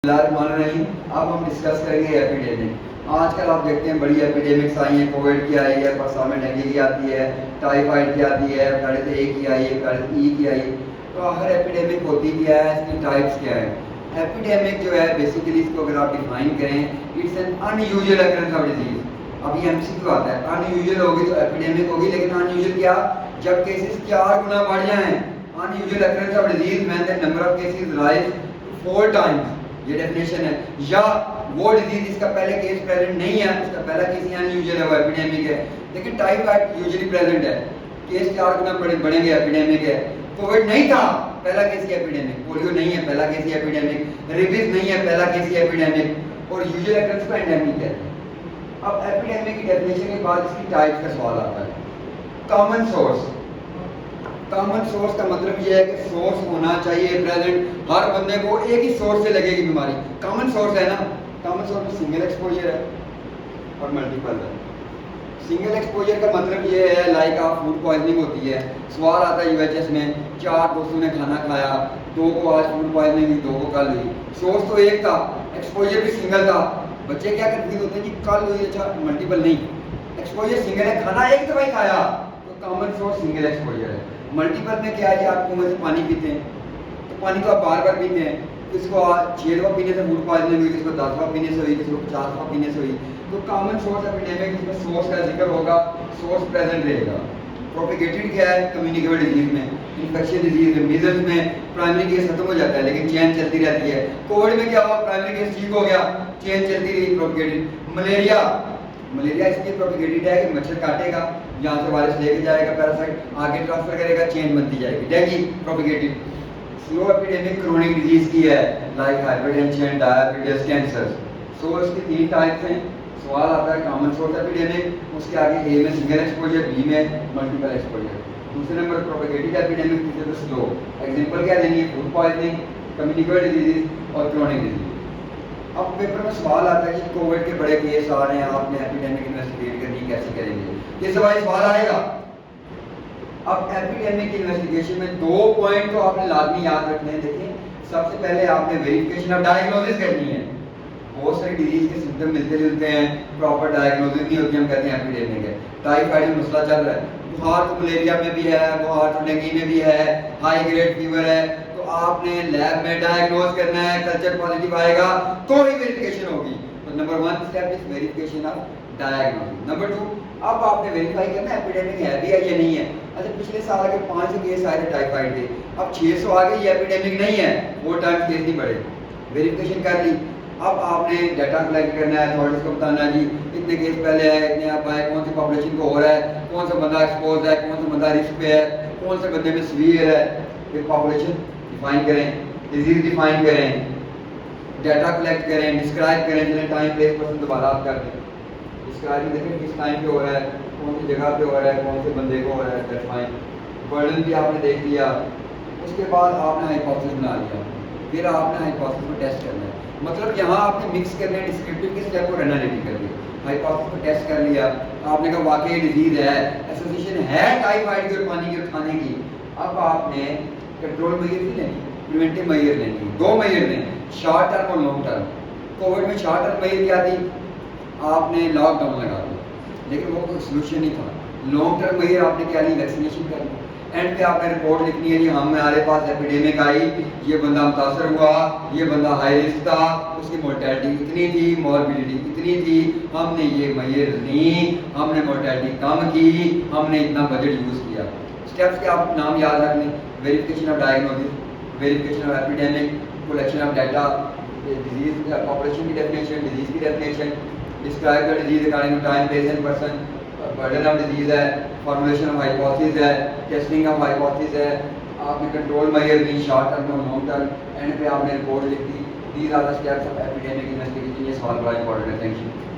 बिस्मिल्लाहिर्रहमानिर्रहीम। अब हम डिस्कस करेंगे एपिडेमिक। आजकल आप देखते हैं बड़ी एपिडेमिक्स आई हैं। कोविड की आई है, परसों में डेंगू की आती है, टाइफाइड की आती है, पहले तो ए की आई है, पहले तो ई की आई है। तो आखिर एपिडेमिक होती क्या है, इसकी टाइप्स क्या है? एपिडेमिक जो है बेसिकली इसको अगर आप डिफाइन करें, it's an unusual occurrence of disease. अभी एमसीक्यू आता है, अनयूजुअल होगी तो एपिडेमिक होगी, लेकिन अनयूजुअल क्या? जब केसेस 4 गुना बढ़ जाएं। Unusual occurrence of disease when the number of cases rise 4 times, ये डेफिनेशन है। या वो डिजीज जिसका पहले केस प्रेजेंट नहीं है, उसका पहला केस ही अनयूजुअल है, वो एपिडेमिक है। लेकिन टाइफाइड यूजुअली प्रेजेंट है, केस 4 गुना बढ़ेंगे, एपिडेमिक है। कोविड नहीं था, पहला केस ही एपिडेमिक। पोलियो नहीं है, पहला केस ही एपिडेमिक। रेबीज नहीं है, पहला केस ही एपिडेमिक। और यूजुअल अकरेंस को एंडेमिक है। अब एपिडेमिक की डेफिनेशन के बाद इसकी टाइप का सवाल आता है। Common source. कॉमन सोर्स का मतलब यह है कि सोर्स होना चाहिए प्रेजेंट, हर बंदे को एक ही सोर्स से लगेगी बीमारी। कॉमन सोर्स है ना, कॉमन सोर्स में सिंगल एक्सपोजर है और मल्टीपल है। सिंगल एक्सपोजर का मतलब ये है लाइक आप फूड पॉइजनिंग होती है, सवाल आता है यूएचएस में, 4 दोस्तों ने खाना खाया, 2 को आज फूड पॉइजनिंग हुई, 2 को कल हुई। सोर्स तो एक था, एक्सपोजर भी सिंगल था। बच्चे क्या कंफ्यूज होते हैं कि कल हुई, अच्छा मल्टीपल नहीं, एक्सपोजर सिंगल है, खाना एक दफा ही खाया, तो कॉमन सोर्स सिंगल एक्सपोजर है। मल्टीपल में क्या है, आप कुएं से पानी पीते हैं, तो पानी तो आप बार बार पीते हैं, किसको 6 दफा पीने से फूड पॉइजनिंग हुई, किसको 10 दफा पीने से हुई, किसको 50 दफा पीने से हुई। तो कॉमन सोर्स एपिडेमिक, जिसमें सोर्स का जिक्र होगा, सोर्स प्रेजेंट रहेगा। प्रोपिगेटेड क्या है, कम्युनिकेबल डिजीज में, इन्फेक्शियस डिजीज में, मीजल्स में प्राइमरी केस खत्म हो जाता है लेकिन चेन चलती रहती है। कोविड में क्या हुआ, प्राइमरी केस ठीक हो गया, चेन चलती रही, प्रोपिगेटेड। मलेरिया, मलेरिया इसलिए प्रोपिगेटेड है कि मच्छर काटेगा, यहाँ से वायरस लेके जाएगा, पैरासाइट आगे ट्रांसफर करेगा, चेन बनती जाएगी। Dengue propagated. Slow epidemic chronic disease की है, लाइक हाइपरटेंशन, डायबिटीज, कैंसर। सो इसके 3 टाइप्स हैं। सवाल आता है कॉमन सोर्स एपिडेमिक, उसके आगे ए में सिंगल एक्सपोजर, बी में मल्टीपल एक्सपोजर। दूसरे नंबर प्रोपिगेटेड एपिडेमिक, तीसरे पे स्लो। एग्जांपल क्या देंगे, फूड पॉइजनिंग, कम्युनिकेबल डिजीज और क्रोनिक डिजीज। अब पेपर में सवाल आता है कि कोविड के बड़े केस आ रहे हैं, आपने एपिडेमिक इन्वेस्टिगेट करनी, कैसे करेंगे? ये सवाल आएगा। अब एपिडेमिक इन्वेस्टिगेशन में 2 पॉइंट तो आपने लाजमी याद रखने हैं। देखिए, सबसे पहले आपने वेरिफिकेशन ऑफ डायग्नोसिस करनी है। बहुत सारी डिजीज के सिम्टम मिलते जुलते हैं, प्रॉपर डायग्नोसिस नहीं होती, हम कहते हैं एपिडेमिक है। टाइफाइड में मसला चल रहा है, बुखार तो मलेरिया में भी है, बुखार तो डेंगू में भी है, हाई ग्रेड फीवर है, तो आपने लैब में डायग्नोज करना है, कल्चर पॉजिटिव आएगा तो ही वेरिफिकेशन होगी। तो number 1 step is verification of diagnosis. Number 2, अब आपने वेरीफाई करना है एपिडेमिक है भी या ये नहीं है। अच्छा, पिछले साल अगर 500 केस आए थे टाइफाइड के, अब 600 आ गए, ये एपिडेमिक नहीं है, 4 टाइम्स केस नहीं बढ़े। वेरिफिकेशन कर ली। अब आपने डाटा कलेक्ट करना है, अथॉरिटीज को बताना है जी इतने केस पहले है, इतने आप आए, कौन सी पॉपुलेशन को हो रहा है, कौन सा बंदा एक्सपोज है, कौन सा बंदा रिस्क पे है, कौन से बंदे में सीवियर है। फिर पॉपुलेशन डिफाइन करें, डिजीज डिफाइन करें, डाटा कलेक्ट करें, डिस्क्राइब करें, जिन्हें टाइम प्लेस पर्सन दोबारा आप कर दें। डिस्क्राइब में देखें किस टाइम पे हो रहा है, कौन सी जगह पे हो रहा है, कौन से बंदे को हो रहा है, दैट्स फाइन। बर्डन भी आपने देख लिया। उसके बाद आपने हाइपोथेसिस बना लिया, फिर आपने हाइपोथेसिस को टेस्ट करना है। मतलब यहाँ आपने मिक्स करने डिस्क्रिप्टिव के स्टेप को एनालिटिक कर दिया। हाइपोथेसिस को टेस्ट कर लिया, आपने कहा वाकई डिजीज है, एसोसिएशन है टाइफाइड की और पानी के खाने की। अब आपने कंट्रोल मेजर नहीं लेनी, प्रिवेंटिव मेजर लेनी। 2 मेजर लें, शॉर्ट टर्म और लॉन्ग टर्म। कोविड में शॉर्ट टर्म मेजर क्या थी, आपने लॉकडाउन लगा दिया, लेकिन वो कोई सोल्यूशन नहीं था। लॉन्ग टर्म मेजर आपने क्या ली, वैक्सीनेशन कर ली। एंड पे आपने रिपोर्ट लिखनी है जी हमारे पास एपिडेमिक आई, ये बंदा मुतासर हुआ, ये बंदा हाई रिस्क था, उसकी मोर्टेलिटी इतनी थी, मॉर्बिडिटी इतनी थी, हमने ये मेजर ली, हमने मोर्टेलिटी कम की, हमने इतना बजट यूज़ किया। स्टेप्स के आप नाम याद रख लें, verification of diagnosis, verification of epidemic, collection of data, disease population की डेफिनेशन, डिजीज की definition, describe the disease according to time, place and person, burden of disease है, फॉर्मुलेशन ऑफ हाइपोथेसिस है, टेस्टिंग ऑफ हाइपोथेसिस है, आपने control measure ली, short term और long term, end पे आपने रिपोर्ट लिख दी। These are the steps of epidemic investigation. ये सवाल बड़ा इंपॉर्टेंट है। Thank you.